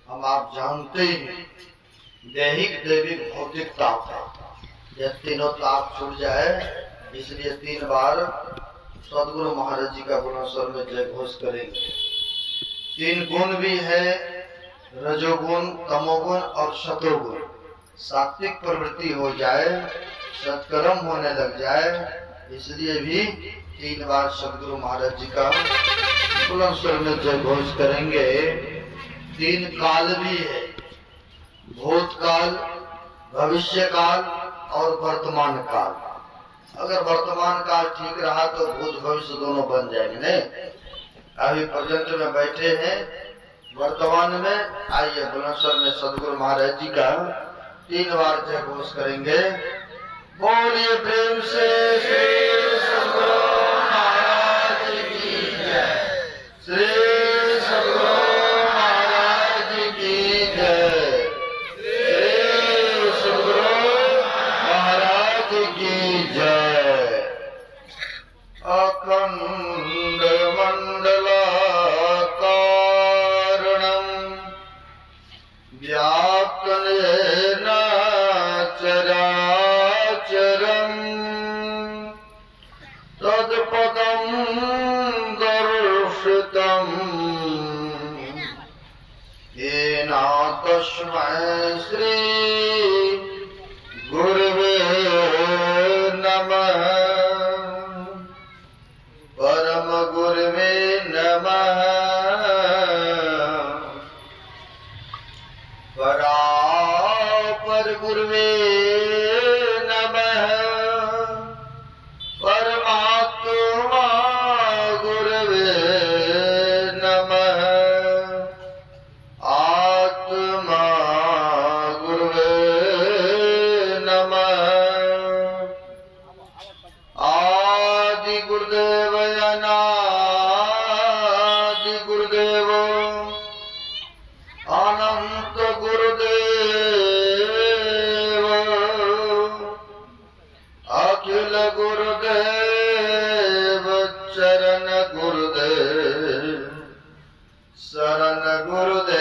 हम आप जानते ही दैहिक दैविक भौतिक ताप है। यह तीनों ताप छूट जाए इसलिए 3 बार सदगुरु महाराज जी का गुणस्वर में जय घोष करेंगे। 3 गुण भी है, रजोगुण, तमोगुण और शतोगुण। सात्विक प्रवृत्ति हो जाए, सत्कर्म होने लग जाए, इसलिए भी 3 बार सदगुरु महाराज जी का गुणस्वर में जय घोष करेंगे। 3 काल भी है, भूतकाल, भविष्य काल और वर्तमान काल। अगर वर्तमान काल ठीक रहा तो भूत भविष्य दोनों बन जाएंगे। नहीं, अभी प्रेजेंट में बैठे हैं, वर्तमान में। आइए बुलंदशहर में सदगुरु महाराज जी का 3 बार जय घोष करेंगे। बोलिए प्रेम से श्री सदगुरु महाराज की जय, श्री सदगुरु महाराज की जय, श्री सदगुरु महाराज की जय। अखंड मंडलाकारणं व्याप्तं चराचरं तत्पदं दर्शितं येन तस्मै श्री गुरुवे नमः, परम गुरुवे नमः, परापर गुरुवे नमः, परमात्मा गुरुवे नमः, आत्मा गुरुवे नमः। आदि गुरुदेव अनादि गुरुदेव अनंत गुरुदेव अखिल गुरुदेव चरण गुरुदेव शरण गुरुदेव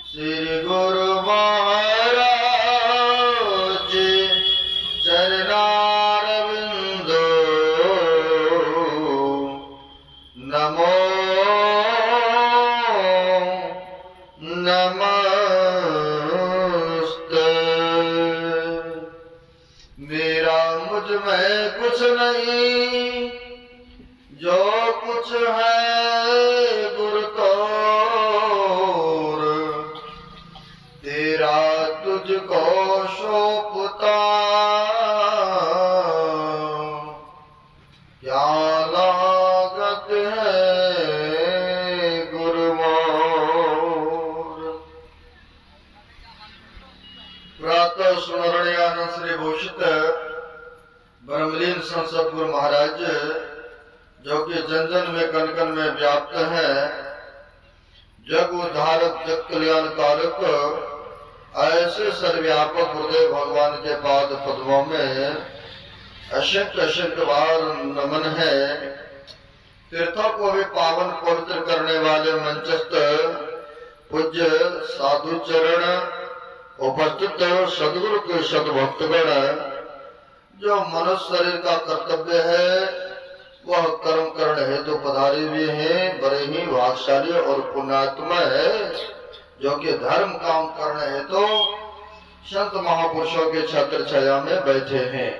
श्री गुरु महाराज चरणारविंदो नमो नमस्ते। मेरा मुझ में कुछ नहीं, जो कुछ है गुरु तोर, तेरा तुझको सौंपता क्या लागत है गुरु मोर। प्रातः स्मरणीय आनंद श्री भूषित ब्रह्मलीन संत सद्गुरु महाराज, जो कि जन जन में कण कण में व्याप्त है, जग उद्धारक जग कल्याण कारक, ऐसे सर्वव्यापक गुरुदेव भगवान के पाद पद्मों में अशंख्य अशंख्य बार नमन है। तीर्थों को भी पावन पवित्र करने वाले मंचस्थ पूज्य साधु चरण उपस्थित सदगुरु के सदभक्तगण, जो मनुष्य शरीर का कर्तव्य है वह कर्म करने हेतु पधारे हुए हैं, बड़े ही भाग्यशाली और पुण्यात्मा है, जो कि धर्म काम करने हेतु संत महापुरुषों के छत्र छाया में बैठे हैं।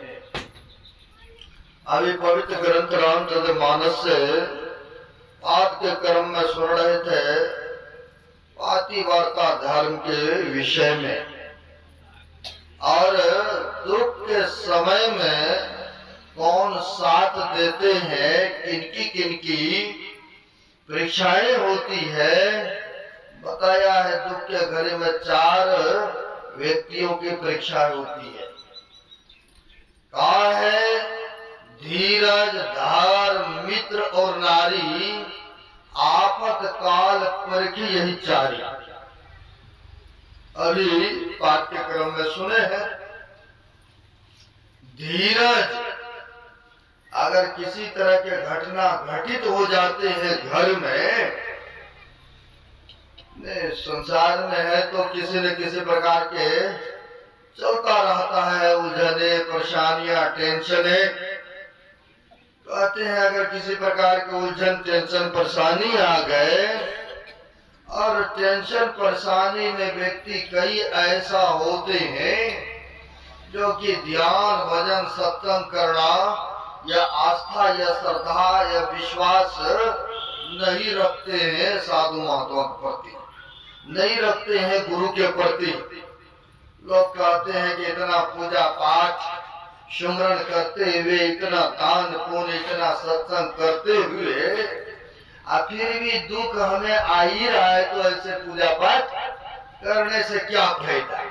अभी पवित्र ग्रंथ रामचंद्र मानस से पाठ के क्रम में सुन रहे थे पातिवार्ता धर्म के विषय में, और दुख के समय में कौन साथ देते हैं, किनकी किनकी परीक्षाएं होती है बताया है। दुख के घड़ी में 4 व्यक्तियों की परीक्षा होती है। कहा है धीरज, धार, मित्र और नारी, आफत काल परखी यही 4। अभी पाठ्यक्रम में सुने हैं। धीरज अगर किसी तरह के घटना घटित हो जाते हैं घर में, संसार में है तो किसी न किसी प्रकार के चलता रहता है, उलझने, परेशानियां, टेंशने। कहते हैं अगर किसी प्रकार के उलझन, टेंशन, परेशानी आ गए, और टेंशन परेशानी में व्यक्ति कई ऐसा होते हैं जो कि ध्यान, भजन, सत्संग करना या आस्था या श्रद्धा या विश्वास नहीं रखते हैं साधु महात्मा के प्रति, नहीं रखते हैं गुरु के प्रति। लोग कहते हैं कि इतना पूजा पाठ सुमरण करते हुए, इतना दान पुण्य, इतना सत्संग करते हुए, फिर भी दुख हमें आ ही रहा है, तो ऐसे पूजा पाठ करने से क्या फायदा।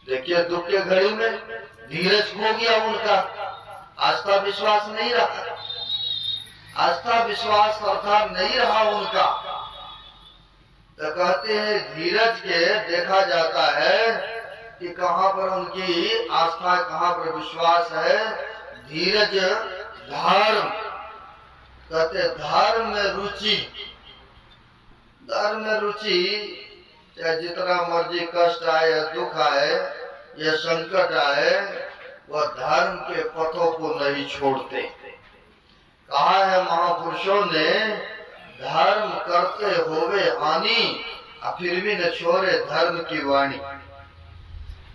देखिए दुख के घड़ी में धीरज खो गया उनका, आस्था विश्वास नहीं रहा, आस्था विश्वास अर्थात नहीं रहा उनका। तो कहते हैं धीरज के देखा जाता है कि कहाँ पर उनकी आस्था, कहाँ पर विश्वास है। धीरज, धर्म, कहते धर्म में रुचि, धर्म में रुचि, चाहे जितना मर्जी कष्ट आए या दुख आए या संकट आए, वह धर्म के पथों को नहीं छोड़ते। कहा है महापुरुषों ने, धर्म करते होवे हानि, फिर भी न छोड़े धर्म की वाणी।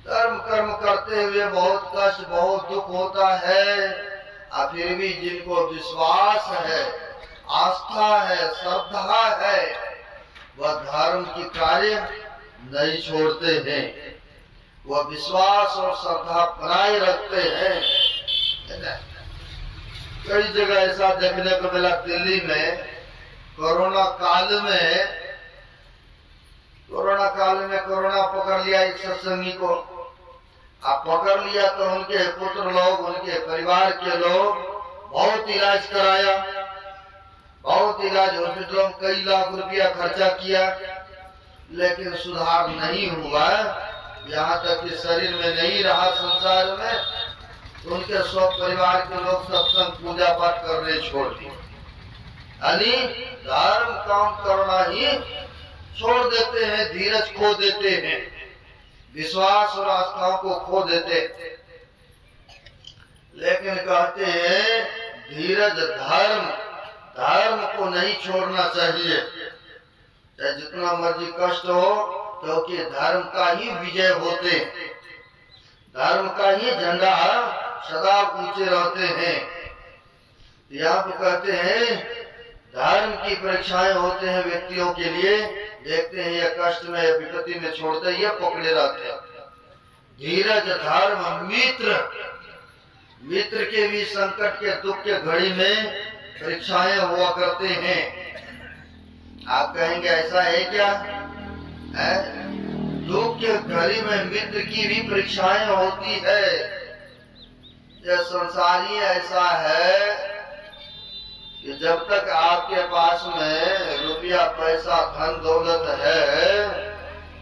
धर्म कर्म करते हुए बहुत कष्ट, बहुत दुख होता है, फिर भी जिनको विश्वास है, आस्था है, श्रद्धा है, वह धर्म की कार्य नहीं छोड़ते हैं, वह विश्वास और श्रद्धा बनाए रखते हैं। कई जगह ऐसा देखने को मिला, दिल्ली में कोरोना काल में कोरोना पकड़ लिया एक सत्संगी को। आप पकड़ लिया तो उनके पुत्र लोग, उनके परिवार के लोग बहुत इलाज कराया, बहुत इलाज, हॉस्पिटलों में कई लाख रुपया खर्चा किया, लेकिन सुधार नहीं हुआ। यहाँ तक कि शरीर में नहीं रहा संसार में, उनके सब परिवार के लोग सत्संग पूजा पाठ करने छोड़ दिए। यानी धर्म काम करना ही छोड़ देते हैं, धीरज खो देते हैं, विश्वास और आस्थाओं को खो देते। लेकिन कहते हैं धीरज, धर्म, धर्म को नहीं छोड़ना चाहिए, चाहे जितना मर्जी कष्ट हो, क्योंकि धर्म का ही विजय होते, धर्म का ही झंडा सदा ऊंचे रहते हैं। यहाँ पे कहते हैं धर्म की परीक्षाएं होते हैं व्यक्तियों के लिए, देखते हैं ये कष्ट में, विपत्ति में छोड़ते, ये पकड़े रहते हैं। धीरज, धर्म, मित्र, मित्र के भी संकट के, दुख के घड़ी में परीक्षाएं हुआ करते हैं। आप कहेंगे ऐसा है क्या? है? दुख के घड़ी में मित्र की भी परीक्षाएं होती है। यह संसारी ऐसा है कि जब तक आपके पास में रुपया, पैसा, धन दौलत है,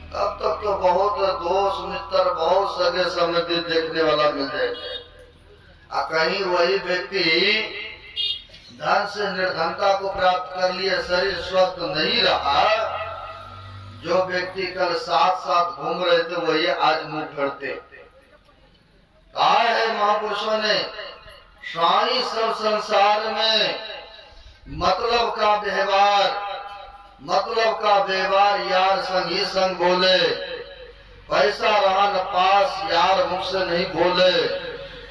तब तक तो बहुत दोस्त मित्र, बहुत सगे संबंधी देखने वाला मिल जाएगा। कहीं वही व्यक्ति धन से निर्धनता को प्राप्त कर लिया, शरीर स्वस्थ नहीं रहा, जो व्यक्ति कल साथ साथ घूम रहे थे वही आज मुंह फेरते। कहा है महापुरुषों ने, साई सब संसार में मतलब का व्यवहार यार संग ही संग बोले, पैसा रहा न पास यार मुख से नहीं बोले।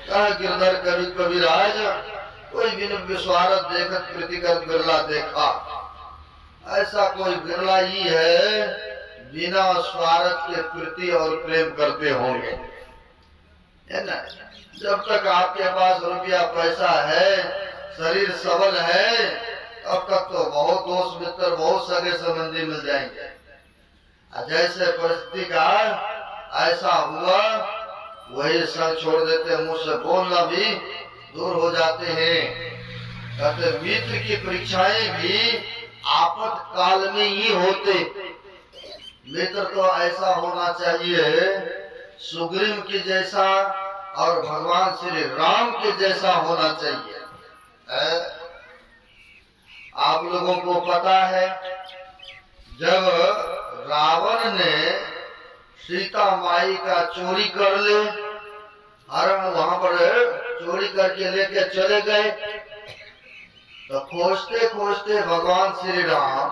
कह गिरधर कवि कविराज, कोई बिन विश्वारत देखत प्रीति कर बिरला देखा। ऐसा कोई बिरला ही है बिना स्वार्थ के प्रीति और प्रेम करते होंगे, है ना। जब तक आपके पास रुपया पैसा है, शरीर सबल है, तब तक तो बहुत दोस्त मित्र, बहुत सगे संबंधी मिल जाएंगे। जैसे परिस्थिति का ऐसा हुआ, वही संग छोड़ देते, मुंह से बोलना भी दूर हो जाते हैं। कहते मित्र की परीक्षाएं भी आफत काल में ही होते। मित्र तो ऐसा होना चाहिए सुग्रीव की जैसा और भगवान श्री राम के जैसा होना चाहिए। आप लोगों को पता है जब रावण ने सीता माई का चोरी कर ले और वहां पर चोरी करके लेके चले गए, तो खोजते खोजते भगवान श्री राम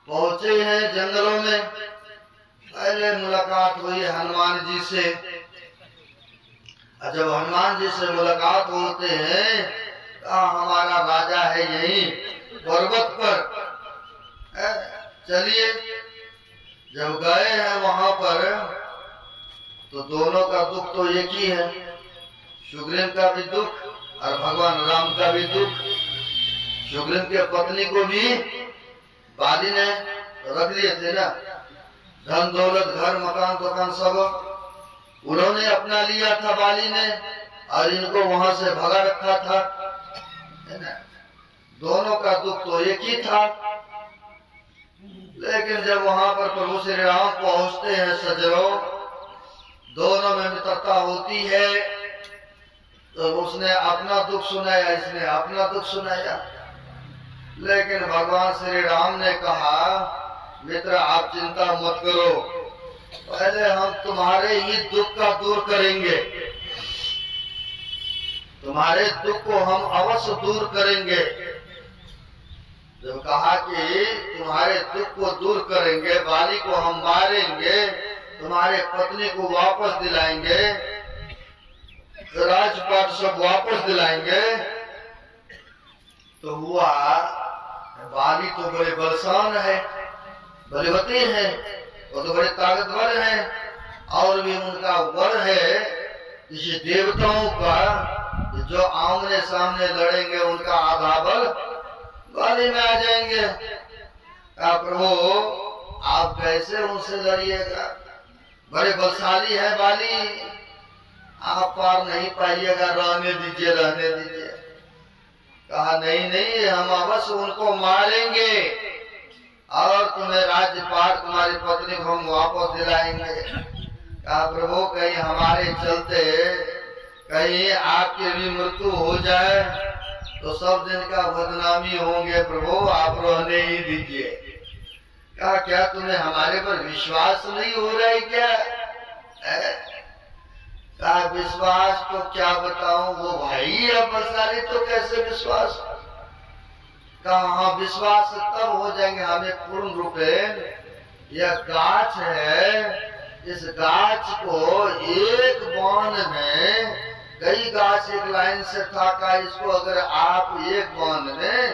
पहुंचे हैं जंगलों में। पहले मुलाकात हुई हनुमान जी से। जब हनुमान जी से मुलाकात होते हैं तो हमारा राजा है यही पर्वत पर, चलिए। जब गए हैं वहां पर तो दोनों का दुख तो एक ही है, सुग्रीव का भी दुख और भगवान राम का भी दुख। सुग्रीव के पत्नी को भी बाली ने रख लिए थे ना, धन दौलत घर मकान दुकान सब उन्होंने अपना लिया था बाली ने, और इनको वहां से भगा रखा था, है ना। दोनों का दुख तो एक ही था। लेकिन जब वहां पर प्रभु श्री राम पहुंचते हैं सजरों, दोनों में मित्रता होती है, तो उसने अपना दुख सुनाया, इसने अपना दुख सुनाया। लेकिन भगवान श्री राम ने कहा, मित्र आप चिंता मत करो, पहले हम तुम्हारे ही दुख का दूर करेंगे, तुम्हारे दुख को हम अवश्य दूर करेंगे। जब कहा कि तुम्हारे दुख को दूर करेंगे, बाली को हम मारेंगे, तुम्हारे पत्नी को वापस दिलाएंगे, राजपाट सब वापस दिलाएंगे, तो हुआ बाली तो बड़े बलशान है, बलवती है, वो तो बड़े ताकतवर है, और भी उनका वर है किसी देवताओं का, जो आमने सामने लड़ेंगे उनका आधा बल बाली में आ जाएंगे। प्रभु आप कैसे उनसे लड़िएगा, बड़े बलशाली है बाली, आप पार नहीं पाइएगा, रहने दीजिए रहने दीजिए। कहा नहीं नहीं, हम अवश्य उनको मारेंगे और तुम्हें राज्यपाट तुम्हारी पत्नी को हम वापस दिलाएंगे। कहा प्रभु कहीं हमारे चलते कहीं आपकी भी मृत्यु हो जाए तो सब दिन का बदनामी होंगे, प्रभु आप रहने ही दीजिए। कहा क्या तुम्हें हमारे पर विश्वास नहीं हो रहा है क्या? कहा विश्वास तो क्या बताऊं, वो भाई अब बलशाली तो कैसे विश्वास। कहा हाँ विश्वास तब हो जाएंगे हमें पूर्ण रूपे। यह गाछ है, इस गाछ को एक बाण में, कई गाछ एक लाइन से था, का इसको अगर आप एक बाण में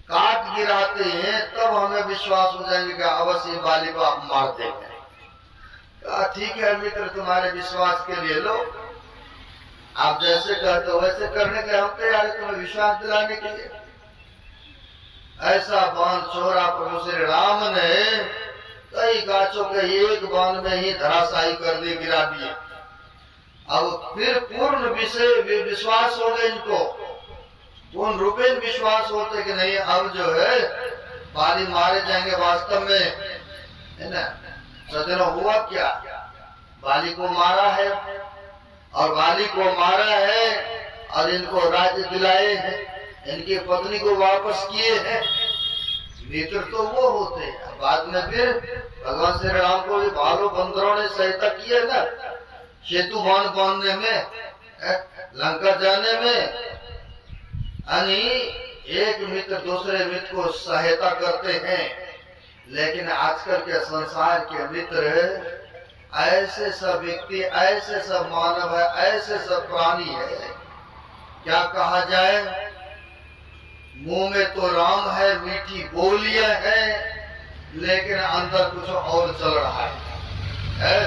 काट गिराते हैं तब हमें विश्वास हो जाएंगे कि अवश्य बाली को आप मार देंगे। ठीक है मित्र, तुम्हारे विश्वास के लिए लो, आप जैसे कहते हो वैसे करने के हम तैयार हैं, तुम्हें विश्वास दिलाने के लिए। ऐसा बाण छोड़ा प्रभु श्री राम ने, कई गाछों के एक बाण में ही धराशायी कर दिए, गिरा दिए। अब फिर पूर्ण विश्वास हो गया इनको, पूर्ण रूपे विश्वास होते कि नहीं अब जो है बाली मारे जाएंगे वास्तव में, है ना। सजनों हुआ क्या, बाली को मारा है, और बाली को मारा है और इनको राज्य दिलाए हैं, इनकी पत्नी को वापस किए हैं। मित्र तो वो होते हैं। बाद में फिर भगवान श्री राम को भी भालू बंदरों ने सहायता की है ना, सेतु बांधने में, लंका जाने में। यानी एक मित्र दूसरे मित्र को सहायता करते हैं। लेकिन आजकल के संसार के मित्र ऐसे सब व्यक्ति, ऐसे सब मानव है, ऐसे सब प्राणी है, क्या कहा जाए, मुंह में तो राम है, मीठी बोलियां है, लेकिन अंदर कुछ और चल रहा है,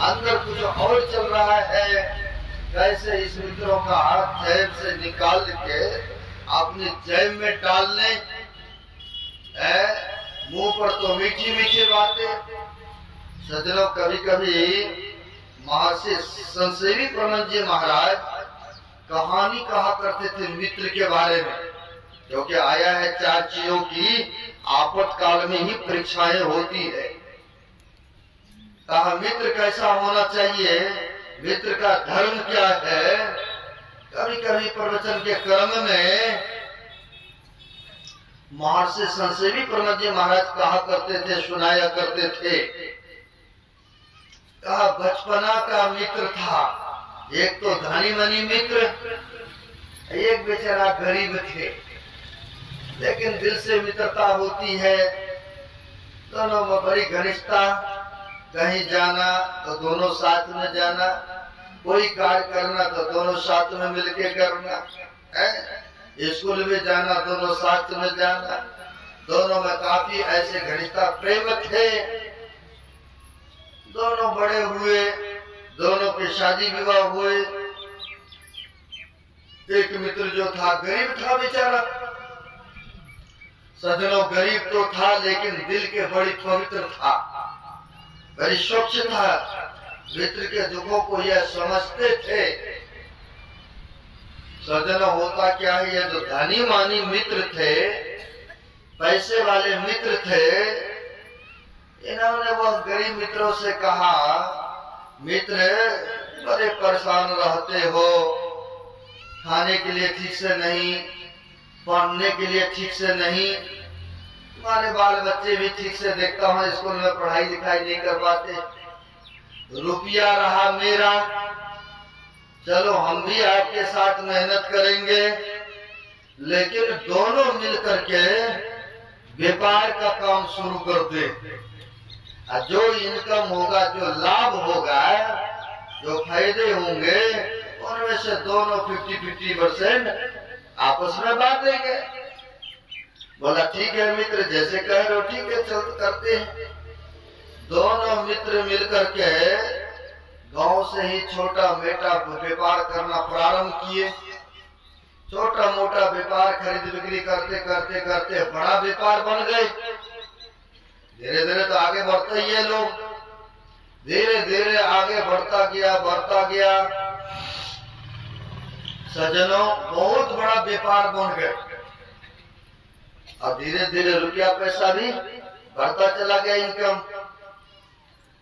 अंदर कुछ और चल रहा है। कैसे इस मित्रों का हाथ जेब से निकाल के अपनी जेब में डालने, मुंह पर तो मीठी मीठी बातें। सज्जनों कभी कभी महर्षि संसेवी प्रमंड जी महाराज कहानी कहा करते थे मित्र के बारे में, क्योंकि आया है 4 चीजों की आपातकाल में ही परीक्षाएं होती है। कहा मित्र कैसा होना चाहिए, मित्र का धर्म क्या है। कभी कभी प्रवचन के क्रम में महर्षि संसेवी प्रमद जी महाराज कहा करते थे, सुनाया करते थे, कहा बचपना का मित्र था, एक तो धनी मनी मित्र, एक बेचारा गरीब थे, लेकिन दिल से मित्रता होती है, दोनों में बड़ी घनिष्ठता। कहीं जाना तो दोनों साथ में जाना, कोई कार्य करना तो दोनों साथ में मिलके करना, स्कूल में जाना दोनों साथ में जाना, दोनों में काफी ऐसे घनिष्ठता प्रेम थे। दोनों बड़े हुए, दोनों के शादी विवाह हुए। एक मित्र जो था गरीब था बेचारा, सजनों गरीब तो था लेकिन दिल के बड़ी पवित्र था, बड़ी स्वच्छ था, मित्र के दुखों को यह समझते थे। सजनों होता क्या है, ये जो धनी मानी मित्र थे, पैसे वाले मित्र थे, इन्होंने वह गरीब मित्रों से कहा, मित्र बड़े परेशान रहते हो, खाने के लिए ठीक से नहीं, पढ़ने के लिए ठीक से नहीं, तुम्हारे बाल बच्चे भी ठीक से देखता हूँ स्कूल में पढ़ाई लिखाई नहीं कर पाते, रुपया रहा मेरा, चलो हम भी आपके साथ मेहनत करेंगे, लेकिन दोनों मिलकर के व्यापार का काम शुरू कर दे। जो इनकम होगा, जो लाभ होगा, जो फायदे होंगे, उनमें से दोनों 50-50% आपस में बांट देंगे। बोला ठीक है मित्र, जैसे कह रहे हो ठीक है, चल करते हैं। दोनों मित्र मिलकर के गांव से ही छोटा मोटा व्यापार करना प्रारंभ किए। छोटा मोटा व्यापार खरीद बिक्री करते करते करते बड़ा व्यापार बन गए। धीरे धीरे तो आगे बढ़ते ही है लोग, धीरे धीरे आगे बढ़ता गया। सज्जनों बहुत बड़ा व्यापार बन गए और धीरे धीरे रुपया पैसा भी बढ़ता चला गया, इनकम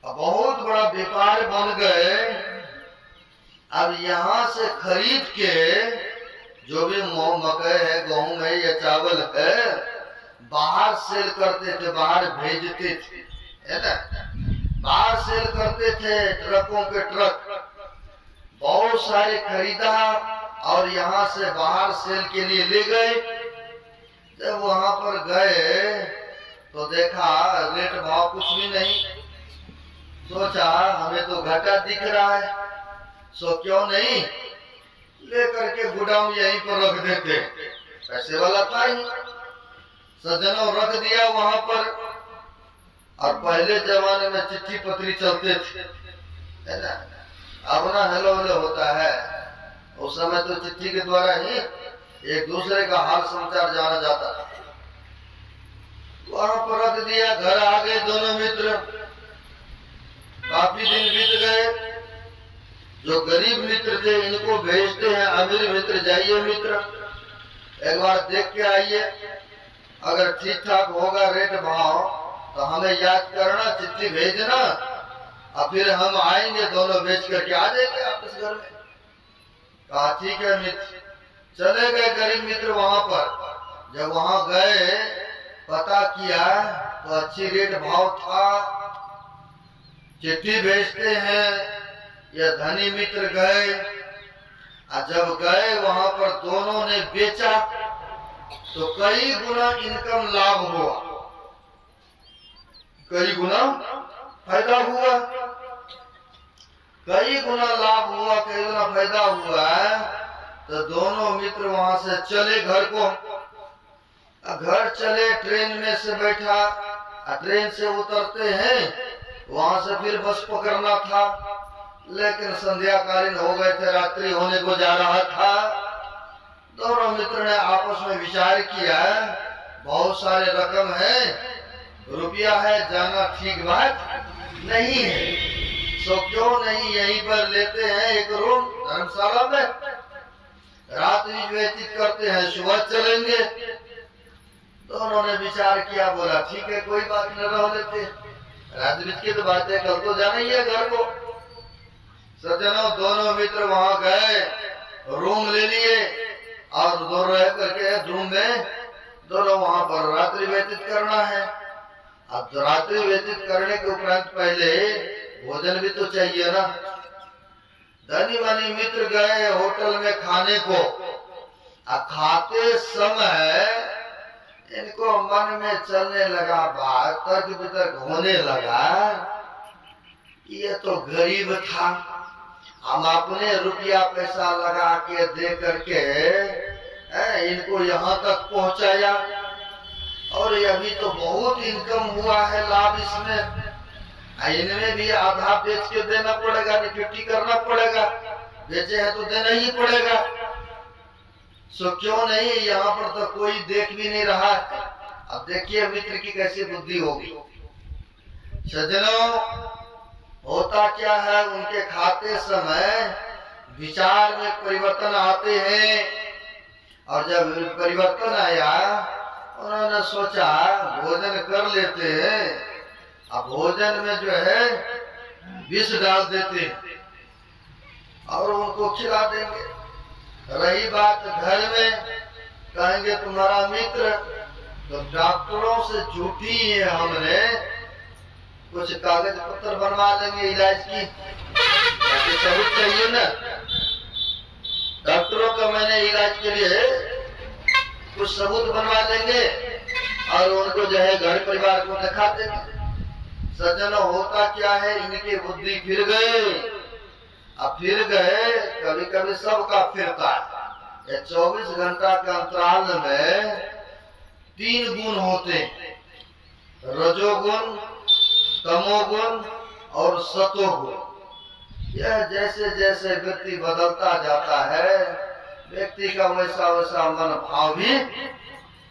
बहुत बड़ा व्यापार बन गए। अब यहाँ से खरीद के जो भी मकई है, गेहूं है या चावल है, बाहर सेल करते थे, बाहर भेजते थे, है ना, बाहर सेल करते थे, ट्रकों के ट्रक बहुत सारे खरीदा और यहाँ से बाहर सेल के लिए ले गए। जब वहां पर गए तो देखा रेट भाव कुछ भी नहीं, सोचा हमें तो घाटा दिख रहा है, सो क्यों नहीं लेकर के गोदाम यहीं पर रख देते, पैसे वाला था ही। सज्जनों रख दिया वहां पर। और पहले जमाने में चिट्ठी पत्री चलते थे, है ना, अब ना हेलो हेलो होता है, उस समय तो चिट्ठी के द्वारा ही एक दूसरे का हाल समाचार जाना जाता था। वहां पर रख दिया, घर आ गए दोनों मित्र। काफी दिन बीत गए। जो गरीब मित्र थे इनको भेजते हैं, अमीर मित्र जाइए मित्र एक बार देख के आइए, अगर ठीक ठाक होगा रेट भाव तो हमें याद करना, चिट्ठी भेजना और फिर हम आएंगे, दोनों बेच करके आ जाएंगे आपके घर में। कहा ठीक है मित्र। चले गए गरीब मित्र वहां पर। जब वहां गए पता किया तो अच्छी रेट भाव था। चिट्ठी भेजते हैं, यह धनी मित्र गए, और जब गए वहां पर दोनों ने बेचा तो कई गुना इनकम लाभ हुआ, कई गुना फायदा हुआ, कई गुना लाभ हुआ, कई गुना फायदा हुआ। तो दोनों मित्र वहां से चले घर को। घर चले, ट्रेन में से बैठा, ट्रेन से उतरते हैं, वहां से फिर बस पकड़ना था, लेकिन संध्याकालीन हो गए थे, रात्रि होने को जा रहा था। दोनों मित्र ने आपस में विचार किया, बहुत सारे रकम है, रुपया है, जाना ठीक बात नहीं है, सो क्यों नहीं यहीं पर लेते हैं एक रूम धर्मशाला में, रात भी व्यतीत करते हैं, सुबह चलेंगे। दोनों ने विचार किया, बोला ठीक है कोई बात न, रह लेते, रात बीत की तो बात है, कल तो जाना ही है घर को। सज्जनों दोनों मित्र वहां गए, रूम ले लिए और दोनों रह करके रूम में दोनों वहां पर रात्रि व्यतीत करना है। अब रात्रि व्यतीत करने के उपरांत पहले भोजन भी तो चाहिए ना। धनी मनी मित्र गए होटल में खाने को। अब खाते समय इनको मन में चलने लगा बात, तर्क वितर्क होने लगा, ये तो गरीब था, हम अपने रुपया पैसा लगा के दे करके इनको यहाँ तक पहुंचाया और अभी तो बहुत इनकम हुआ है, लाभ इसमें, इनमें भी आधा बेच के देना पड़ेगा, निफ्टी करना पड़ेगा, बेचे हैं तो देना ही पड़ेगा। सो क्यों नहीं, यहाँ पर तो कोई देख भी नहीं रहा। अब देखिए मित्र की कैसी बुद्धि होगी। सज्जनों होता क्या है, उनके खाते समय विचार में परिवर्तन आते हैं और जब परिवर्तन आया उन्होंने सोचा भोजन कर लेते हैं। अब भोजन में जो है विष डाल देते और उनको खिला देंगे। रही बात घर में, कहेंगे तुम्हारा मित्र तो डॉक्टरों से झूठी है, हमने कुछ कागज पत्र बनवा लेंगे इलाज की, सबूत चाहिए ना। डॉक्टरों का मैंने इलाज के लिए कुछ सबूत बनवा लेंगे और उनको जो है घर परिवार को दिखा देंगे। सज्जनों होता क्या है, इनकी बुद्धि फिर गए। अब फिर गए, कभी कभी सबका फिरता है। 24 घंटा के अंतराल में 3 गुण होते, रजोगुण, तमोगुण और सतोगुण। यह जैसे जैसे व्यक्ति बदलता जाता है, व्यक्ति का वैसा वैसा मन भाव भी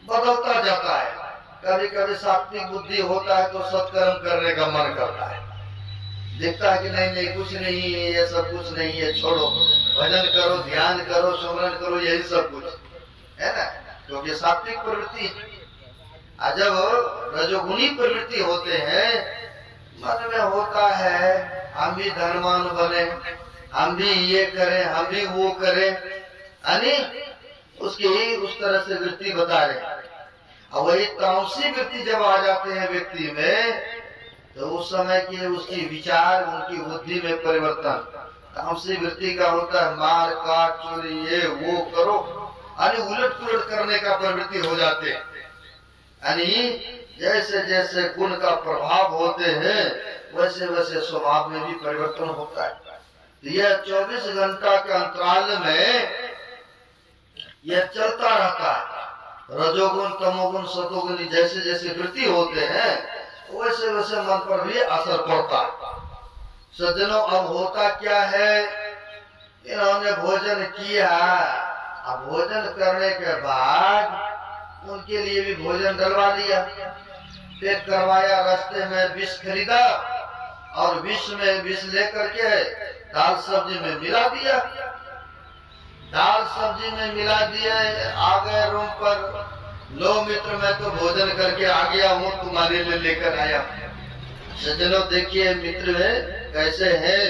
बदलता जाता है। कभी कभी सात्विक बुद्धि होता है तो सत्कर्म करने का मन करता है, देखता है कि नहीं नहीं कुछ नहीं है, ये सब कुछ नहीं है, छोड़ो, भजन करो, ध्यान करो, सुमरन करो, यही सब कुछ है ना, क्योंकि सात्विक प्रवृत्ति। जब रजोगुणी प्रवृत्ति होते हैं, मन में होता है हम भी धनवान बने, हम भी ये करें, हम भी वो करें, यानी उसकी उस तरह से वृत्ति बता रहे। और वही तामसी वृत्ति जब आ जाते हैं व्यक्ति में, तो उस समय की उसकी विचार, उनकी बुद्धि में परिवर्तन। तामसी वृत्ति का होता है मार काट चोरी ये वो करो, यानी उलट पुलट करने का प्रवृत्ति हो जाते। यानी जैसे जैसे गुण का प्रभाव होते हैं वैसे वैसे स्वभाव में भी परिवर्तन होता है। तो यह 24 घंटा के अंतराल में यह चलता रहता है। रजोगुण, तमोगुण, सतोगुण जैसे जैसे वृत्ति होते हैं वैसे वैसे मन पर भी असर पड़ता है। सज्जनों अब होता क्या है, इन्होंने भोजन किया, अब भोजन करने के बाद उनके लिए भी भोजन डलवा दिया, पैक करवाया, रास्ते में विष खरीदा और विष में विष लेकर के दाल सब्जी में मिला दिया। दाल सब्जी में मिला दिया, आ गए रूम पर, लो मित्र मैं तो भोजन करके आ गया हूँ, तुम्हारे लिए लेकर आया। सज्जनों देखिए मित्र कैसे हैं।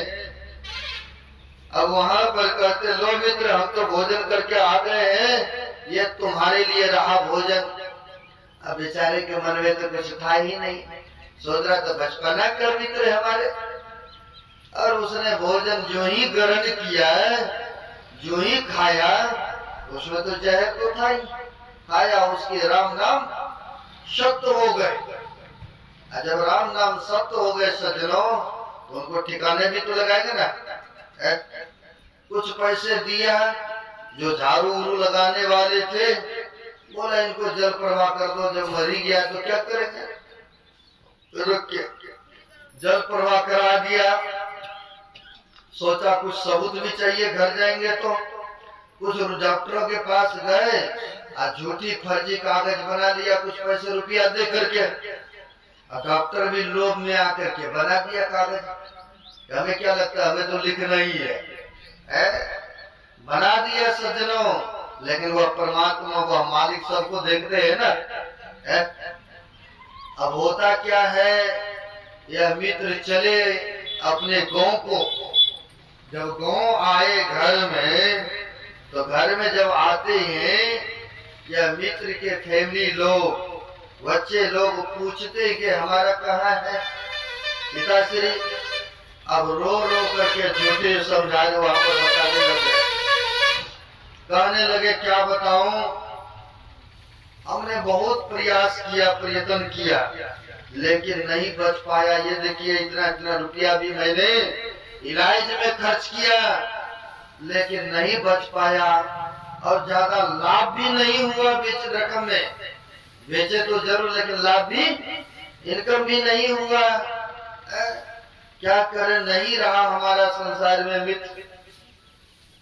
अब वहां पर कहते लो मित्र हम तो भोजन करके आ गए हैं, ये तुम्हारे लिए रहा भोजन। अब बेचारे के मन में तो कुछ था ही नहीं, सोच रहा तो बचपना का मित्र है हमारे। और उसने भोजन जो ही ग्रहण किया, जो ही खाया, उसमें तो जहर तो था ही, खाया, उसके राम नाम सत्य हो गए। जब राम नाम सत्य हो गए सज्जनों, तो उनको ठिकाने भी तो लगाएंगे ना। कुछ पैसे दिया, जो झाड़ू उरू लगाने वाले थे, बोला इनको जल प्रवाह कर दो, जब मरी गया तो क्या करेंगे, रुक के जल प्रवाह करा दिया। सोचा कुछ सबूत भी चाहिए, घर जाएंगे तो कुछ डॉक्टरों के पास गए, झूठी फर्जी कागज बना लिया, कुछ पैसे रुपया दे करके। डॉक्टर भी लोभ में आकर के बना दिया कागज। हमें क्या लगता है, हमें तो लिखना ही है? बना दिया सज्जनों, लेकिन वह परमात्मा, वह मालिक सबको देखते हैं ना। अब होता क्या है, यह मित्र चले अपने गांव को, जब गांव आए घर में, तो घर में जब आते हैं या मित्र के फैमिली लोग, बच्चे लोग पूछते कि हमारा कहाँ है पिताश्री। अब रो रो करके झूठे समझाने वहां पर बताने लगे, कहने लगे क्या बताऊं, हमने बहुत प्रयास किया, प्रयत्न किया, लेकिन नहीं बच पाया। ये देखिए इतना इतना रुपया भी मैंने इलाज में खर्च किया, लेकिन नहीं बच पाया, और ज्यादा लाभ भी नहीं हुआ बेच रकम में। बेचे तो जरूर, लेकिन लाभ भी, इनकम भी नहीं हुआ। क्या करें, नहीं रहा हमारा संसार में मित्र।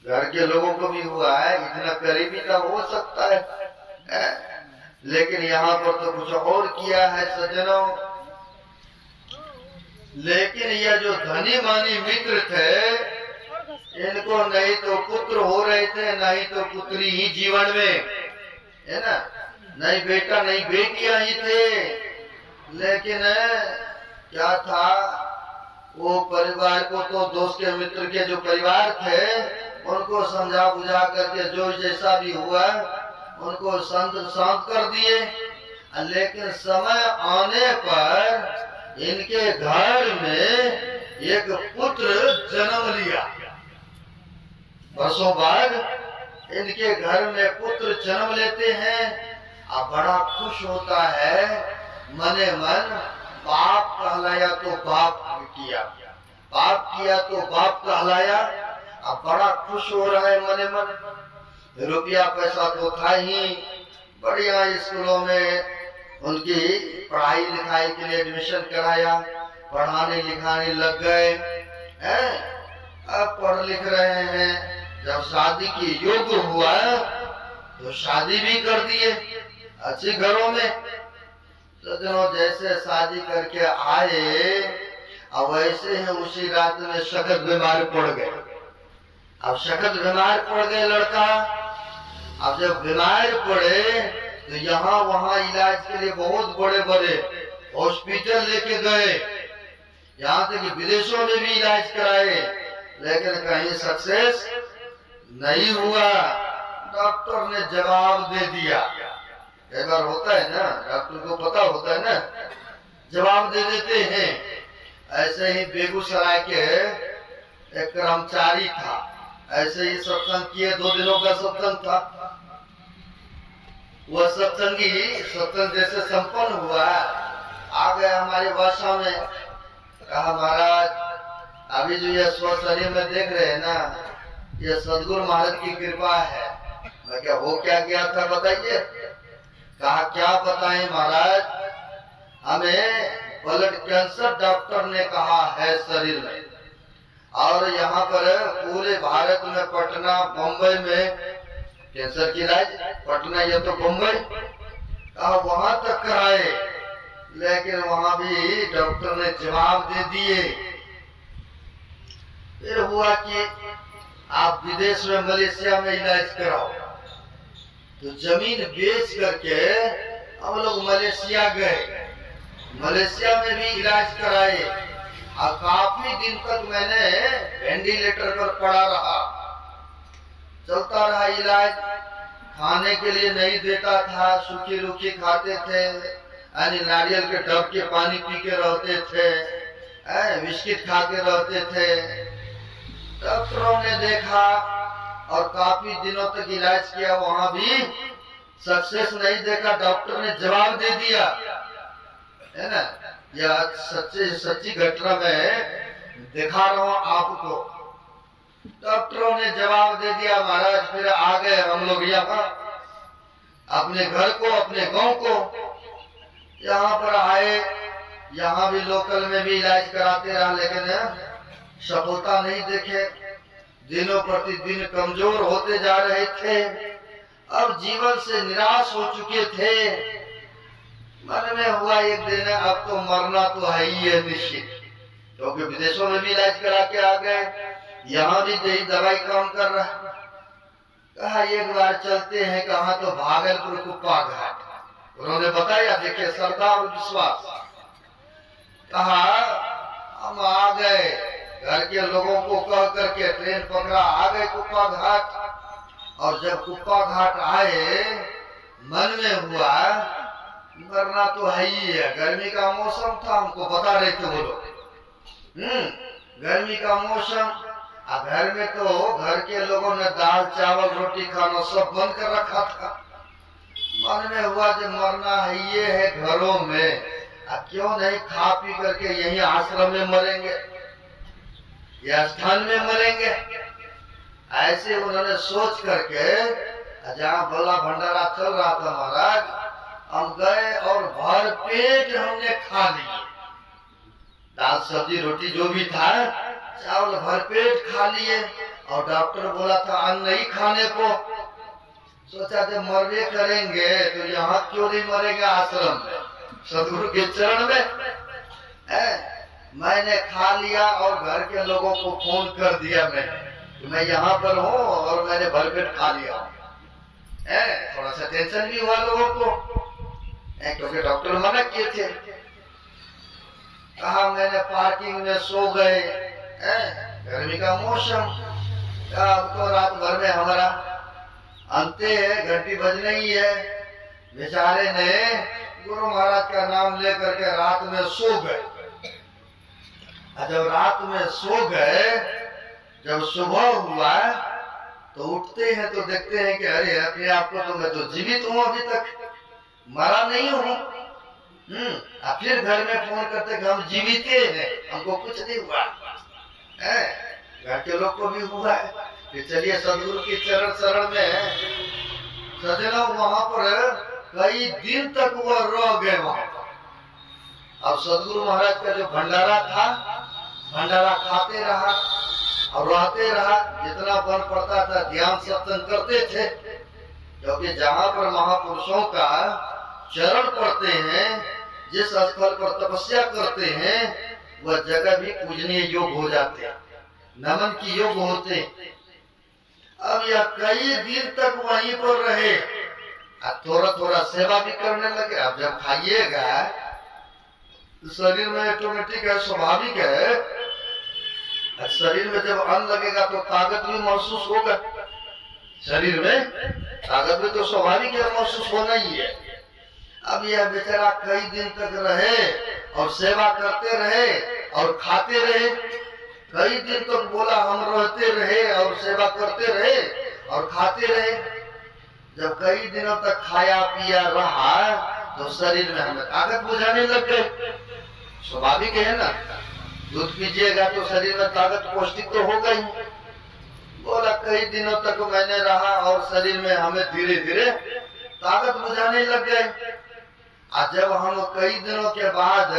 घर के लोगों को भी हुआ है, इतना करीबी का हो सकता है, लेकिन यहाँ पर तो कुछ और किया है सज्जनों। लेकिन यह जो धनी मानी मित्र थे, इनको नहीं तो पुत्र हो रहे थे, नहीं तो पुत्री ही जीवन में, है ना, नहीं बेटा नहीं बेटियां ही थे। लेकिन क्या था, वो परिवार को तो दोस्त के मित्र के जो परिवार थे, उनको समझा बुझा करके जो जैसा भी हुआ उनको शांत कर दिए। लेकिन समय आने पर इनके घर में एक पुत्र जन्म लिया। वर्षों बाद इनके घर में पुत्र जन्म लेते हैं, अब बड़ा खुश होता है, मने मन बाप कहलाया तो बाप किया, बाप किया तो बाप कहलाया। अब बड़ा खुश हो रहा है मने मन। रुपया पैसा तो था ही, बढ़िया स्कूलों में उनकी पढ़ाई लिखाई के लिए एडमिशन कराया, पढ़ाने लिखाने लग गए हैं। अब पढ़ लिख रहे हैं, जब शादी की योग्य हुआ तो शादी भी कर दिए अच्छे घरों में। तो जैसे शादी करके आए, अब वैसे ही उसी रात में सख्त बीमार पड़ गए। अब सख्त बीमार पड़ गए लड़का। अब जब बीमार पड़े तो यहाँ वहाँ इलाज के लिए बहुत बड़े बड़े हॉस्पिटल लेके गए, यहाँ तक कि विदेशों में भी इलाज कराए, लेकिन कहीं सक्सेस नहीं हुआ। डॉक्टर ने जवाब दे दिया। कई बार होता है ना, डॉक्टर को पता होता है ना, जवाब दे देते हैं। ऐसे ही बेगूसराय के एक कर्मचारी था, ऐसे ही सत्संग किए, 2 दिनों का सत्संग था। वह सत्संग जैसे संपन्न हुआ, आ गए हमारे भाषा में, कहा महाराज अभी जो ये स्व शरीर में देख रहे हैं ना, ये सदगुरु महाराज की कृपा है। मैं क्या हो क्या गया था बताइए। कहा क्या बताएं महाराज, हमें ब्लड कैंसर डॉक्टर ने कहा है शरीर में, और यहाँ पर पूरे भारत में पटना बम्बई में कैंसर की इलाज, पटना या तो बम्बई, कहा वहां तक कराए, लेकिन वहां भी डॉक्टर ने जवाब दे दिए। फिर हुआ कि आप विदेश में मलेशिया में इलाज कराओ। तो जमीन बेच करके हम लोग मलेशिया गए, मलेशिया में भी इलाज कराए, और काफी दिन तक मैंने वेंटिलेटर पर पड़ा रहा, चलता रहा इलाज। खाने के लिए नहीं देता था, सूखी रूखी खाते थे, यानी नारियल के डब के पानी पी के रहते थे, बिस्किट खा के रहते थे। डॉक्टरों ने देखा और काफी दिनों तक इलाज किया, वहां भी सक्सेस नहीं देखा। डॉक्टर ने जवाब दे दिया, है ना, यह सच्ची घटना में दिखा रहा हूं आपको। डॉक्टरों ने जवाब दे दिया महाराज। फिर आ गए हम लोग यहाँ अपने घर को, अपने गांव को, यहाँ पर आए, यहाँ भी लोकल में भी इलाज कराते रहा, लेकिन सफलता नहीं देखे। दिनों प्रतिदिन कमजोर होते जा रहे थे, अब जीवन से निराश हो चुके थे। मन में हुआ एक दिन अब तो मरना तो है ही है निश्चित, क्योंकि विदेशों में भी इलाज करा के आ गए, यहाँ भी यही दवाई काम कर रहा है। कहा एक बार चलते हैं, कहा तो भागलपुर कुप्पा घाट। उन्होंने बताया, देखिए श्रद्धा और विश्वास। कहा हम आ गए, घर के लोगों को कह करके ट्रेन पकड़ा, आ गए कुप्पा घाट। और जब कुप्पा घाट आए, मन में हुआ मरना तो है ही है। गर्मी का मौसम था, हमको बता रहे थे वो लोग। गर्मी का मौसम, घर में तो घर के लोगों ने दाल चावल रोटी खाना सब बंद कर रखा था। मन में हुआ जब मरना है ये है घरों में, क्यों नहीं खा पी करके यहीं आश्रम में मरेंगे या स्थान में मरेंगे। ऐसे उन्होंने सोच करके, जहाँ भोला भंडारा चल रहा था महाराज, हम गए और भर पेट हमने खा लिए। दाल सब्जी रोटी जो भी था, चावल भर पेट खा लिए। और डॉक्टर बोला था अन्न नहीं खाने को। सोचा जब मरवे करेंगे तो यहाँ क्यों नहीं मरेंगे, आश्रम में, सदगुरु के चरण में। मैंने खा लिया और घर के लोगों को फोन कर दिया मैंने, मैं यहाँ पर हूँ और मैंने भरपेट खा लिया। थोड़ा सा टेंशन भी हुआ लोगों को, क्योंकि डॉक्टर मना किए थे। कहा मैंने पार्किंग में सो गए, गर्मी का मौसम, अब तो रात भर में हमारा अंते है, घंटी बजने ही है। बेचारे ने गुरु महाराज का नाम लेकर के रात में सो गए। जब रात में सो गए, जब सुबह हुआ तो उठते हैं तो देखते हैं कि अरे अपने आप को तो मैं तो जीवित हूँ, अभी तक मरा नहीं हूँ। फिर घर में फोन करते कि हम जीवित हैं, हमको कुछ नहीं हुआ। घर के लोग को भी हुआ है कि चलिए सदगुरु की चरण शरण में सजना। वहां पर कई दिन तक वो रह गए वहां। अब सदगुरु महाराज का जो भंडारा था, भंडारा खाते रहा और रहते रहा। जितना बल पड़ता था ध्यान सत्संग करते थे, क्योंकि जहाँ पर महापुरुषों का चरण पड़ते हैं, जिस स्थल पर तपस्या करते हैं, वह जगह भी पूजनीय योग हो जाते हैं, नमन की योग होते। अब यह कई दिन तक वहीं पर रहे, थोड़ा थोड़ा सेवा भी करने लगे। अब जब खाइएगा तो शरीर में ऑटोमेटिक है, स्वाभाविक है। शरीर में जब अन्न लगेगा तो ताकत भी महसूस होगा। शरीर में ताकत भी तो स्वाभाविक है, महसूस होना ही है। अब यह बेचारा कई दिन तक रहे और सेवा करते रहे और खाते रहे। कई दिन तक तो बोला हम रहते रहे और सेवा करते रहे और खाते रहे। जब कई दिनों तक खाया पिया रहा तो शरीर में हमें ताकत बुझाने लग गए। स्वाभाविक है ना, दूध पीजिएगा तो शरीर में ताकत पौष्टिक तो होगा ही। बोला कई दिनों तक मैंने रहा और शरीर में हमें धीरे धीरे ताकत बुझाने लग गए। आज जब हम कई दिनों के बाद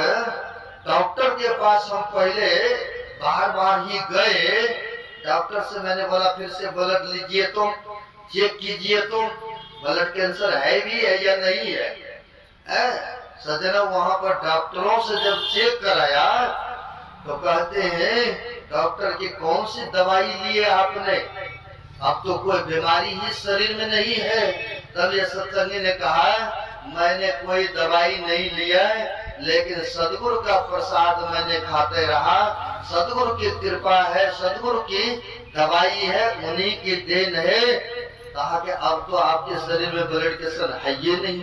डॉक्टर के पास हम पहले बार बार ही गए, डॉक्टर से मैंने बोला फिर से ब्लड लीजिए तो चेक कीजिए तो ब्लड कैंसर है भी है या नहीं है। सजना वहां पर डॉक्टरों से जब चेक कराया तो कहते हैं डॉक्टर की कौन सी दवाई लिए आपने, अब तो कोई बीमारी ही शरीर में नहीं है। तब ये सत्संगी ने कहा मैंने कोई दवाई नहीं लिया है, लेकिन सदगुरु का प्रसाद मैंने खाते रहा। सदगुरु की कृपा है, सदगुरु की दवाई है, उन्हीं की देन है। कहा कि अब तो आपके शरीर में ब्लड कैंसर है ये नहीं,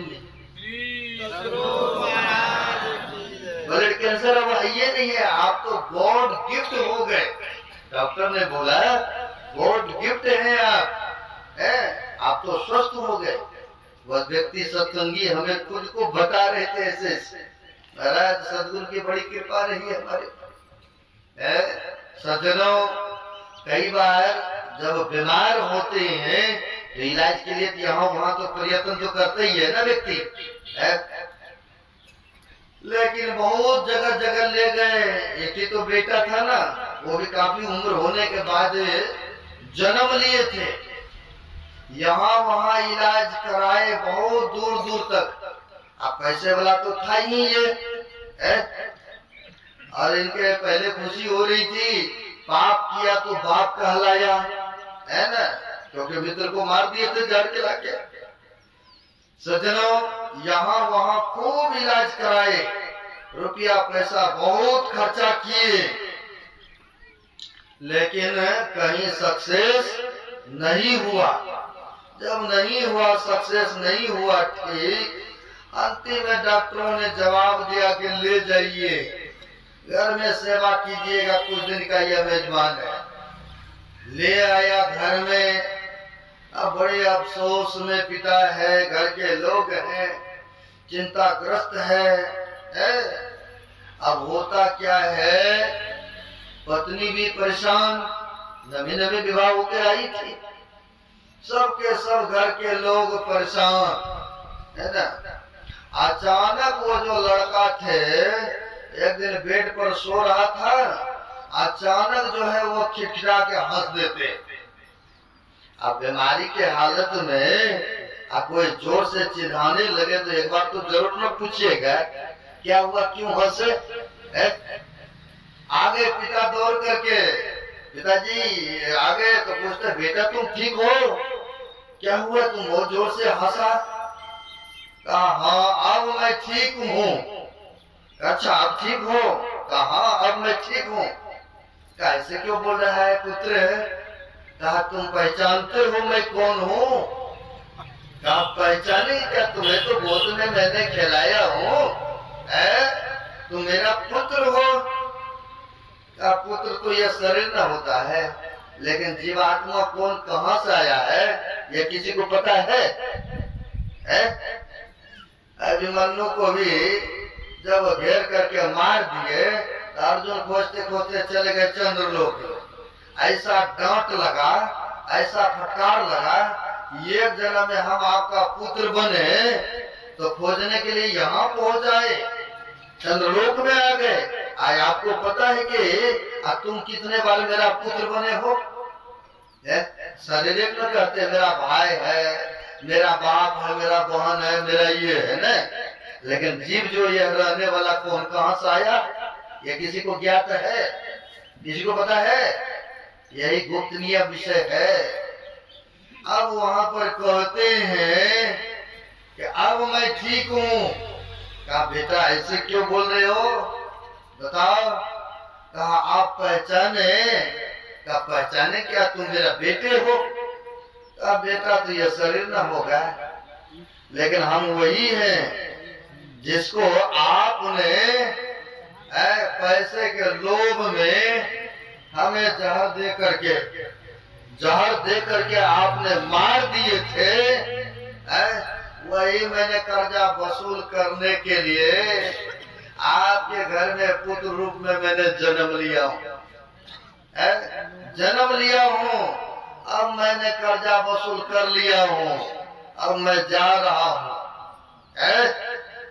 ब्लड कैंसर अब है ये नहीं है, आप तो गॉड गिफ्ट हो गए। डॉक्टर ने बोला गॉड गिफ्ट है आप तो स्वस्थ हो गए। वह व्यक्ति सत्संगी हमें खुद को बता रहे थे ऐसे, महाराज सदगुरु की बड़ी कृपा रही है हमारे सज्जनों। कई बार जब बीमार होते हैं तो इलाज के लिए यहाँ वहां तो प्रयत्न तो करते ही है ना व्यक्ति, लेकिन बहुत जगह जगह ले गए। एक ही तो बेटा था ना, वो भी काफी उम्र होने के बाद जन्म लिए थे। यहाँ वहाँ इलाज कराए बहुत दूर दूर तक। अब पैसे वाला तो था ही ये और इनके पहले खुशी हो रही थी, पाप किया तो बाप कहलाया है ना, क्योंकि मित्र को मार दिए थे जड़ के लाके। सज्जनों यहाँ वहाँ खूब इलाज कराए, रुपया पैसा बहुत खर्चा किए। लेकिन कहीं सक्सेस नहीं हुआ। जब नहीं हुआ, सक्सेस नहीं हुआ ठीक, अंतिम में डॉक्टरों ने जवाब दिया कि ले जाइए, घर में सेवा कीजिएगा, कुछ दिन का यह मेजबान है। ले आया घर में, अब बड़े अफसोस में पिता है, घर के लोग हैं, चिंताग्रस्त है। अब होता क्या है, पत्नी भी परेशान, नवी नवी विवाह होकर आई थी, सबके सब घर के लोग परेशान है ना। अचानक वो जो लड़का थे, एक दिन बेड पर सो रहा था, अचानक जो है वो खिठिरा के हंस देते। अब बीमारी के हालत में अब कोई जोर से चिढ़ाने लगे तो एक बार तो जरूर न पूछिएगा क्या हुआ, क्यों हंसे। आगे पिता दौड़ करके, पिताजी आगे तो पूछते, बेटा तुम ठीक हो, क्या हुआ, तुम बहुत जोर से हंसा। कहा हाँ अब मैं ठीक हूँ। अच्छा अब ठीक हो। कहा हाँ अब मैं ठीक हूँ। कैसे क्यों बोल रहा है पुत्र। कहा तुम पहचानते हो मैं कौन हूँ। कहा पहचाने क्या, तुम्हें तो गोद में मैंने खिलाया हूँ, तुम मेरा पुत्र हो। का पुत्र तो यह शरीर न होता है, लेकिन जीवात्मा कौन कहाँ से आया है यह किसी को पता है? अभिमन्यु को भी जब घेर करके मार दिए, अर्जुन खोजते खोजते चले गए चंद्रलोक। ऐसा डांट लगा, ऐसा फटकार लगा, एक जन्म में हम आपका पुत्र बने तो खोजने के लिए यहाँ पहुंच जाए, चंद्रलोक में आ गए। आज आपको पता है कि तुम कितने बार मेरा पुत्र बने हो। शारीरिक न कहते मेरा भाई है, मेरा बाप है, मेरा बहन है, मेरा ये है न, लेकिन जीव जो ये रहने वाला कौन कहाँ से आया ये किसी को ज्ञात है, किसी को पता है? यही गुप्तनीय विषय है। अब वहां पर कहते हैं कि अब मैं ठीक हूँ। कहा बेटा ऐसे क्यों बोल रहे हो, बताओ। कहा आप पहचाने। कहा पहचाने क्या, तुम मेरा बेटे हो। कहा बेटा तो यह शरीर न होगा, लेकिन हम वही हैं जिसको आपने पैसे के लोभ में हमें जहर दे करके आपने मार दिए थे। वही मैंने कर्जा वसूल करने के लिए आपके घर में पुत्र रूप में मैंने जन्म लिया हूँ, अब मैंने कर्जा वसूल कर लिया हूँ, अब मैं जा रहा हूँ।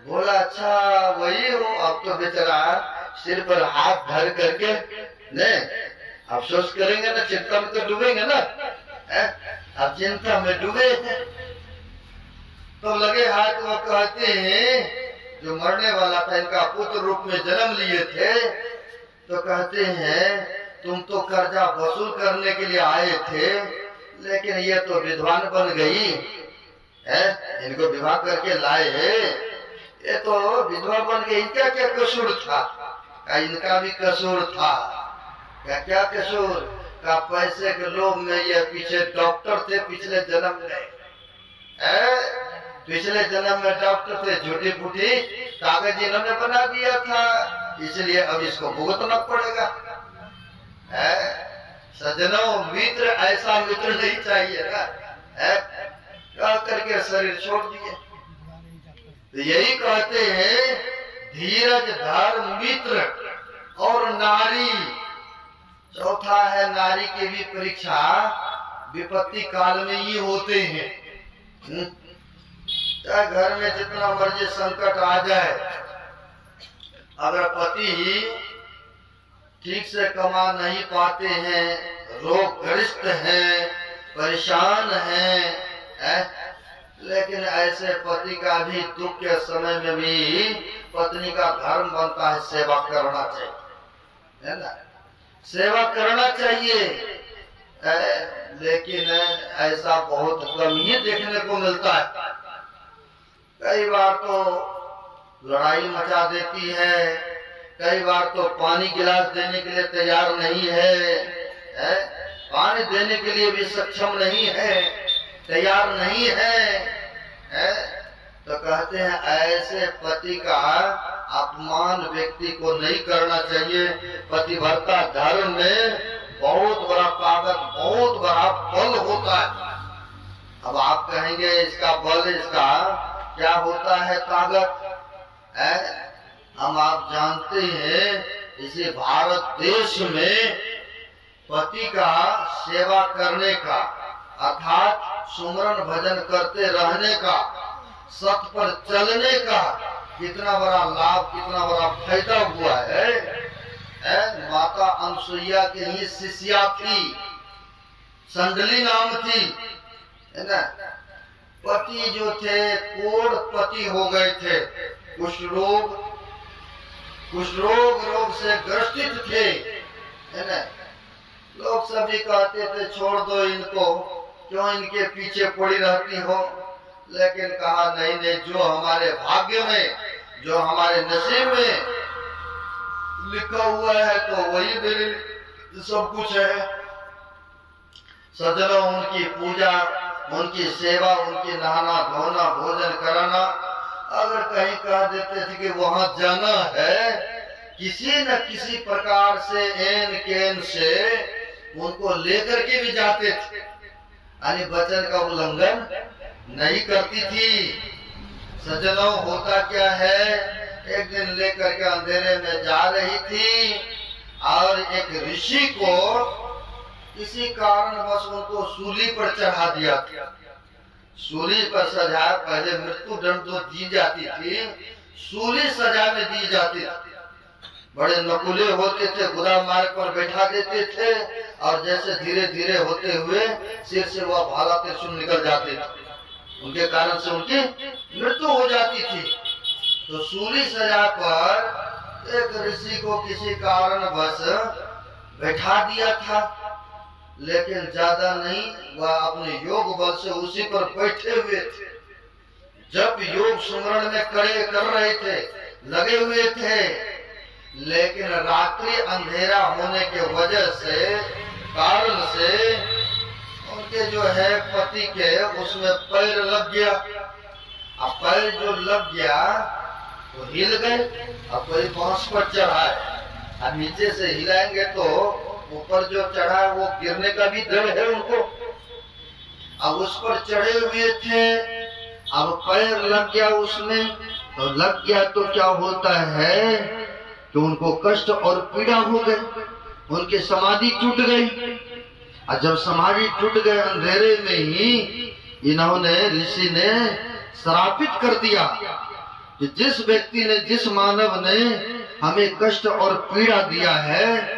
बोला अच्छा वही हो। अब तो बेचारा सिर पर हाथ धर करके ने अफसोस करेंगे ना, चिंता में तो डूबेंगे ना। अब चिंता में डूबे तो लगे हाथ, वो कहते हैं जो मरने वाला था इनका पुत्र रूप में जन्म लिए थे, तो कहते हैं तुम तो कर्जा वसूल करने के लिए आए थे, लेकिन ये तो विद्वान बन गई, इनको विवाह करके लाए, ये तो विधवा बन गई, इनका क्या कसूर था? इनका भी कसूर था। क्या कसूर? का पैसे के लोभ में ये पीछे डॉक्टर थे, पिछले जन्म में डॉक्टर थे, झूठी फूटी कागज इन्होंने बना दिया था, इसलिए अब इसको भुगतना पड़ेगा। सज्जनों मित्र ऐसा मित्र नहीं चाहिए ना, कह करके शरीर छोड़ दिए। तो यही कहते हैं धीरज धर मित्र और नारी। चौथा है नारी की भी परीक्षा विपत्ति काल में ही होते हैं। चाहे घर में जितना मर्जी संकट आ जाए, अगर पति ठीक से कमा नहीं पाते हैं, रोगग्रस्त हैं, परेशान हैं, लेकिन ऐसे पति का भी दुख के समय में भी पत्नी का धर्म बनता है सेवा करना चाहिए, है ना, सेवा करना चाहिए। लेकिन ऐसा बहुत कम ही देखने को मिलता है। कई बार तो लड़ाई मचा देती है, कई बार तो पानी गिलास देने के लिए तैयार नहीं है, है, पानी देने के लिए भी सक्षम नहीं है, तैयार नहीं है, तो कहते हैं ऐसे पति का अपमान व्यक्ति को नहीं करना चाहिए। पतिव्रता धर्म में बहुत बड़ा ताकत, बहुत बड़ा बल होता है। अब आप कहेंगे इसका बल, इसका क्या होता है ताकत है? हम आप जानते हैं इसी भारत देश में पति का सेवा करने का अर्थात सुमरन भजन करते रहने का, सत पर चलने का कितना बड़ा लाभ, कितना बड़ा फायदा हुआ है। माता अनसुईया की ही शिष्या थी, संडली नाम थी, है ना। पति जो थे कोढ़पति हो गए थे, कुछ रोग से ग्रसित थे, है ना। लोग सभी कहते थे छोड़ दो इनको, क्यों इनके पीछे पड़ी रहती हो। लेकिन कहा नहीं नहीं, जो हमारे भाग्य में, जो हमारे नसीब में लिखा हुआ है तो वही मेरे सब कुछ है। सज्जनों, उनकी पूजा, उनकी सेवा, उनकी नहाना धोना, भोजन कराना, अगर कहीं कह देते थे कि वहां जाना है, किसी न किसी प्रकार से एन केन से उनको लेकर के भी जाते थे, यानी वचन का उल्लंघन नहीं करती थी। सज्जनों, होता क्या है, एक दिन लेकर के अंधेरे में जा रही थी और एक ऋषि को किसी कारणवश उनको सूली पर चढ़ा दिया था। सूली पर सजा, पहले मृत्यु दंड तो दी जाती थी, सूली सजा में दी जाती थी। बड़े नकुले होते थे, गुदा मार्ग पर बैठा देते थे और जैसे धीरे धीरे होते हुए सिर से वह भाला त्रिशूल निकल जाते थे, उनके कारण से उनकी मृत्यु हो जाती थी। तो सूली सजा पर एक ऋषि को किसी कारणवश बैठा दिया था, लेकिन ज्यादा नहीं, वह अपने योग बल से उसी पर बैठे हुए थे। जब योग सुमरण में खड़े कर रहे थे, लगे हुए थे, लेकिन रात्रि अंधेरा होने के वजह से, कारण से उनके जो है पति के उसमें पैर लग गया। अब पैर जो लग गया तो हिल गए। अब कोई बांस पर चढ़ा है, अब नीचे से हिलाएंगे तो ऊपर जो चढ़ा है वो गिरने का भी डर है उनको। अब उस पर चढ़े हुए थे, अब पैर लग गया उसमें, तो लग गया तो क्या होता है कि उनको कष्ट और पीड़ा हो गई, उनकी समाधि टूट गई। और जब समाधि टूट गए, अंधेरे में ही इन्होंने, ऋषि ने श्रापित कर दिया कि जिस व्यक्ति ने, जिस मानव ने हमें कष्ट और पीड़ा दिया है,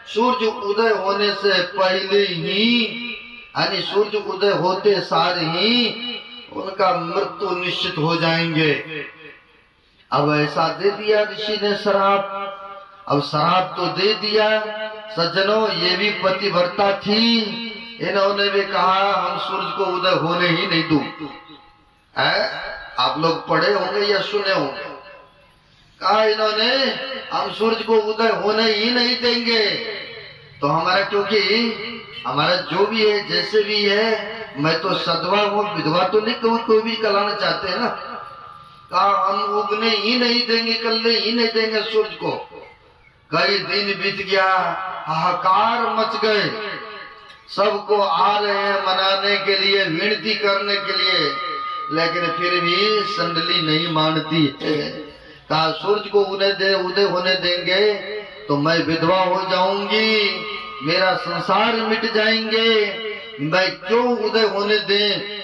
सूर्य उदय होने से पहले ही, यानी सूर्य उदय होते सार ही उनका मृत्यु निश्चित हो जाएंगे। अब ऐसा दे दिया ऋषि ने श्राप। अब श्राप तो दे दिया। सज्जनों, ये भी पतिव्रता थी, इन्होंने भी कहा हम सूर्य को उदय होने ही नहीं दूं। आप लोग पढ़े होंगे या सुने होंगे, कहा इन्होंने हम सूर्य को उदय होने ही नहीं देंगे। तो हमारा, क्योंकि हमारा जो भी है, जैसे भी है, मैं तो सदवा हूँ, विधवा तो नहीं, कोई भी कहलाना चाहते हैं ना। कहा हम उगने ही नहीं देंगे, कलने ही नहीं देंगे सूर्य को। कई दिन बीत गया, हाहाकार मच गए, सबको आ रहे हैं मनाने के लिए, विनती करने के लिए, लेकिन फिर भी संडली नहीं मानती है। कहा सूर्य को उदय होने देंगे तो मैं विधवा हो जाऊंगी, मेरा संसार मिट जाएंगे, मैं क्यों उदय होने दें।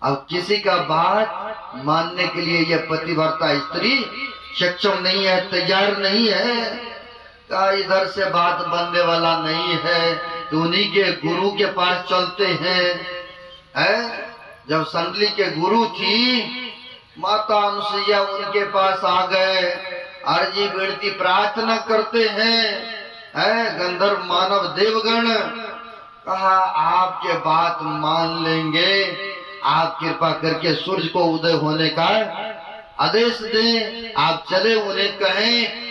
अब किसी का बात मानने के लिए यह पतिव्रता स्त्री सक्षम नहीं है, तैयार नहीं है। कहा इधर से बात बनने वाला नहीं है, तो उन्हीं के गुरु के पास चलते हैं। जब संडली के गुरु थी, माता अनुसुईया उनके पास आ गए, अर्जी विनती प्रार्थना करते हैं। गंधर्व मानव देवगण, कहा आपके बात मान लेंगे, आप कृपा करके सूर्य को उदय होने का आदेश दें। आप चले उन्हें कहें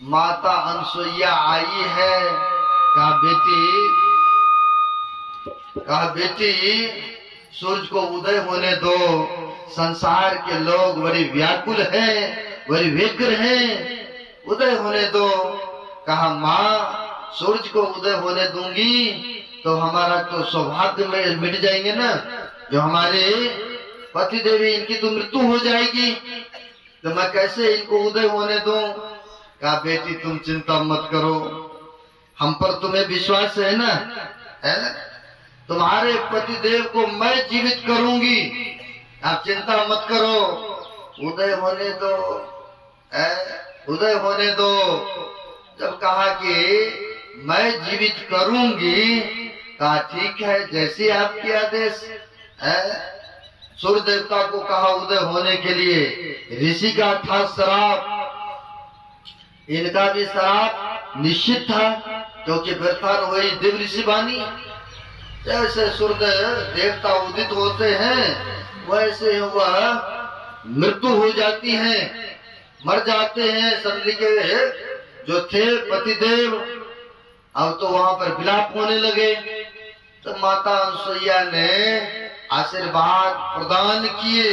माता अनुसुईया आई है, कहा बेटी सूरज को उदय होने दो, संसार के लोग बड़ी व्याकुल हैं, बड़ी व्यग्र हैं, उदय होने दो। कहा माँ सूरज को उदय होने दूंगी तो हमारा तो सौभाग्य में मिट जाएंगे ना, जो हमारे पति देवी इनकी तो मृत्यु हो जाएगी, तो मैं कैसे इनको उदय होने दूं। कहा बेटी तुम चिंता मत करो, हम पर तुम्हें विश्वास है ना, है? तुम्हारे पति देव को मैं जीवित करूंगी, आप चिंता मत करो, उदय होने दो, उदय होने दो। जब कहा कि मैं जीवित करूंगी, कहा ठीक है जैसे आपके आदेश है। सूर्य देवता को कहा उदय होने के लिए, ऋषि का था श्राप, इनका भी श्राप निश्चित था क्योंकि व्यर्थान हुई देव ऋषि वाणी। जैसे सूर्य देवता उदित होते हैं वैसे वह मृत्यु हो जाती है, मर जाते हैं। संधि के जो थे पतिदेव अब तो वहां पर विलाप होने लगे, तो माता अनुसुईया ने आशीर्वाद प्रदान किए,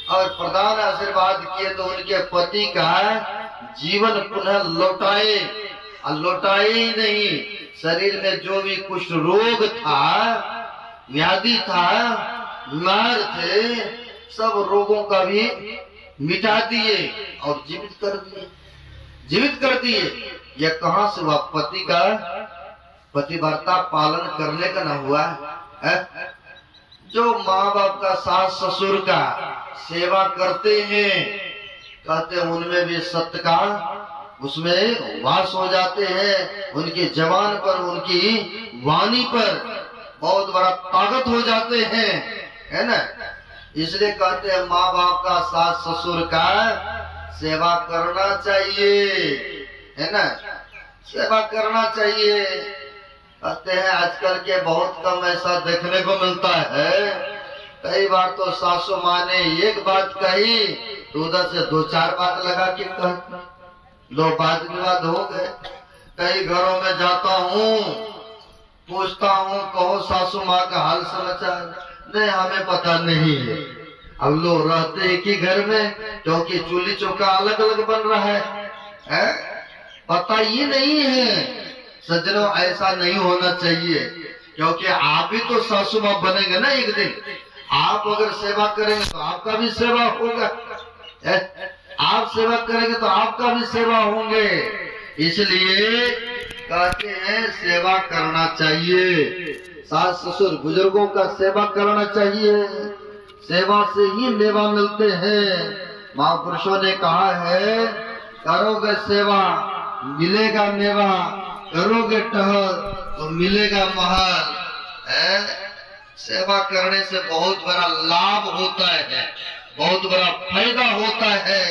और प्रदान आशीर्वाद किए तो उनके पति का जीवन पुनः लौटाए, और लौटाए ही नहीं, शरीर में जो भी कुछ रोग था, व्याधि था, बीमार थे, सब रोगों का भी मिटा दिए और जीवित कर दिए, जीवित कर दिए। यह कहां से हुआ? पति का पतिव्रता पालन करने का न हुआ है? जो माँ बाप का सास ससुर का सेवा करते हैं, कहते हैं उनमें भी सत्य का उसमें वास हो जाते हैं, उनकी जबान पर, उनकी वाणी पर बहुत बड़ा ताकत हो जाते हैं, है ना। इसलिए कहते हैं माँ बाप का सास ससुर का सेवा करना चाहिए, है ना, सेवा करना चाहिए। कहते हैं आजकल के बहुत कम ऐसा देखने को मिलता है। कई बार तो सासू माँ ने एक बात कही तो उधर से दो चार बात लगा के कही, दो वाद विवाद हो गए। कई घरों में जाता हूँ, पूछता हूँ कहो सासू माँ का हाल समाचार, नहीं हमें पता नहीं है। अब लोग रहते एक ही घर में क्योंकि चूल्ही चौका अलग अलग बन रहा है? पता ही नहीं है। सज्जनों ऐसा नहीं होना चाहिए, क्योंकि आप भी तो सासू माँ बनेंगे ना एक दिन। आप अगर सेवा करेंगे तो आपका भी सेवा होगा, आप सेवा करेंगे तो आपका भी सेवा होंगे। इसलिए कहते हैं सेवा करना चाहिए, सास ससुर बुजुर्गों का सेवा करना चाहिए, सेवा से ही मेवा मिलते हैं। महापुरुषों ने कहा है करोगे सेवा मिलेगा मेवा, करोगे टहल तो मिलेगा महल। सेवा करने से बहुत बड़ा लाभ होता है, बहुत बड़ा फायदा होता है।